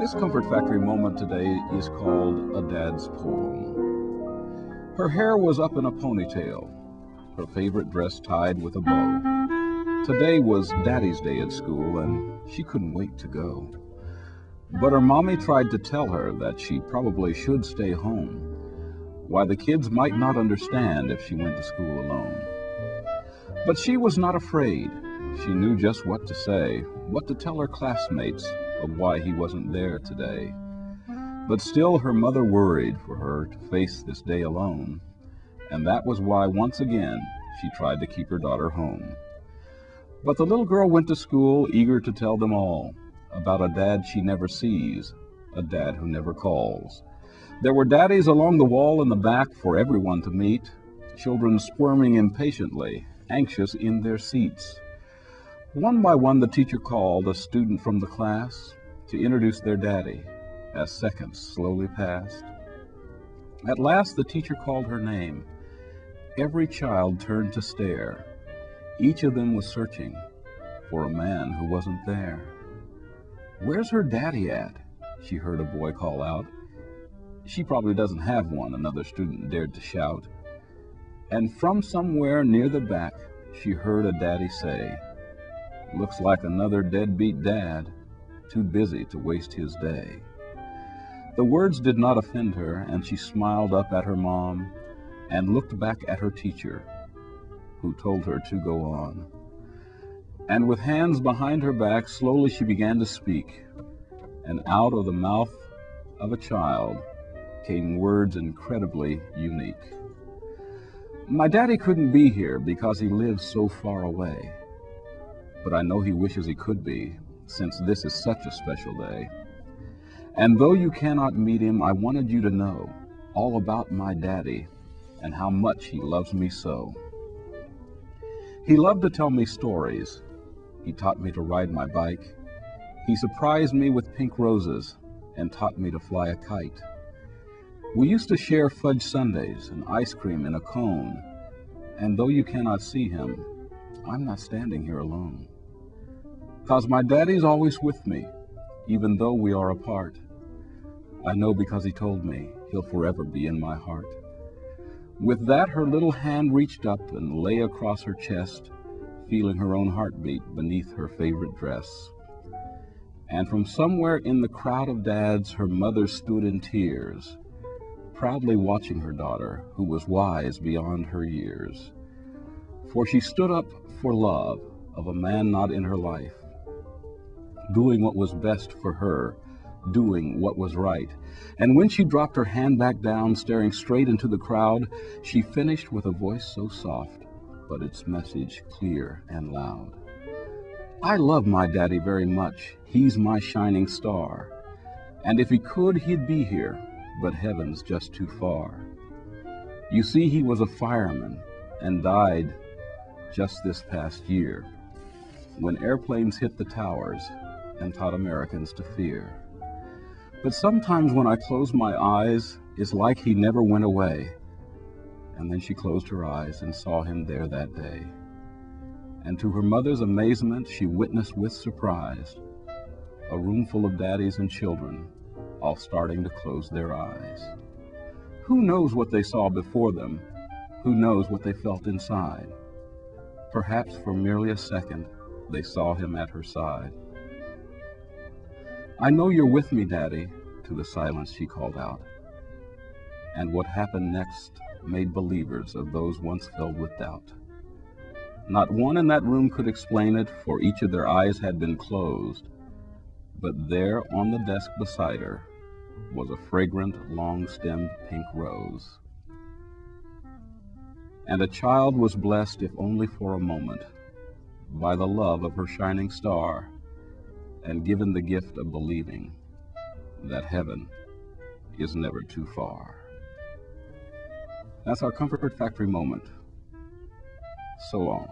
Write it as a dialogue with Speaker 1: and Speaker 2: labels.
Speaker 1: This Comfort Factory moment today is called A Dad's Poem. Her hair was up in a ponytail, her favorite dress tied with a bow. Today was Daddy's Day at school, and she couldn't wait to go. But her mommy tried to tell her that she probably should stay home, why the kids might not understand if she went to school alone. But she was not afraid. She knew just what to say, what to tell her classmates of why he wasn't there today. But still her mother worried for her to face this day alone, and that was why once again she tried to keep her daughter home. But the little girl went to school eager to tell them all about a dad she never sees, a dad who never calls. There were daddies along the wall in the back for everyone to meet, children squirming impatiently, anxious in their seats. One by one the teacher called a student from the class to introduce their daddy as seconds slowly passed. At last the teacher called her name. Every child turned to stare. Each of them was searching for a man who wasn't there. "Where's her daddy at?" she heard a boy call out. "She probably doesn't have one," another student dared to shout. And from somewhere near the back she heard a daddy say, "Looks like another deadbeat dad, too busy to waste his day." The words did not offend her, and she smiled up at her mom and looked back at her teacher, who told her to go on. And with hands behind her back, slowly she began to speak, and out of the mouth of a child came words incredibly unique. "My daddy couldn't be here because he lives so far away. But I know he wishes he could be, since this is such a special day. And though you cannot meet him, I wanted you to know all about my daddy and how much he loves me so. He loved to tell me stories. He taught me to ride my bike. He surprised me with pink roses and taught me to fly a kite. We used to share fudge sundaes and ice cream in a cone. And though you cannot see him, I'm not standing here alone. 'Cause my daddy's always with me, even though we are apart. I know because he told me he'll forever be in my heart." With that, her little hand reached up and lay across her chest, feeling her own heartbeat beneath her favorite dress. And from somewhere in the crowd of dads, her mother stood in tears, proudly watching her daughter, who was wise beyond her years. For she stood up for love of a man not in her life, doing what was best for her, doing what was right. And when she dropped her hand back down, staring straight into the crowd, she finished with a voice so soft, but its message clear and loud. "I love my daddy very much. He's my shining star. And if he could, he'd be here, but heaven's just too far. You see, he was a fireman and died just this past year, when airplanes hit the towers and taught Americans to fear. But sometimes when I close my eyes, it's like he never went away." And then she closed her eyes and saw him there that day. And to her mother's amazement, she witnessed with surprise a room full of daddies and children, all starting to close their eyes. Who knows what they saw before them? Who knows what they felt inside? Perhaps for merely a second, they saw him at her side. "I know you're with me, Daddy," to the silence she called out. And what happened next made believers of those once filled with doubt. Not one in that room could explain it, for each of their eyes had been closed. But there on the desk beside her was a fragrant, long-stemmed pink rose. And a child was blessed, if only for a moment, by the love of her shining star, and given the gift of believing that heaven is never too far. That's our Comfort Factory moment. So long.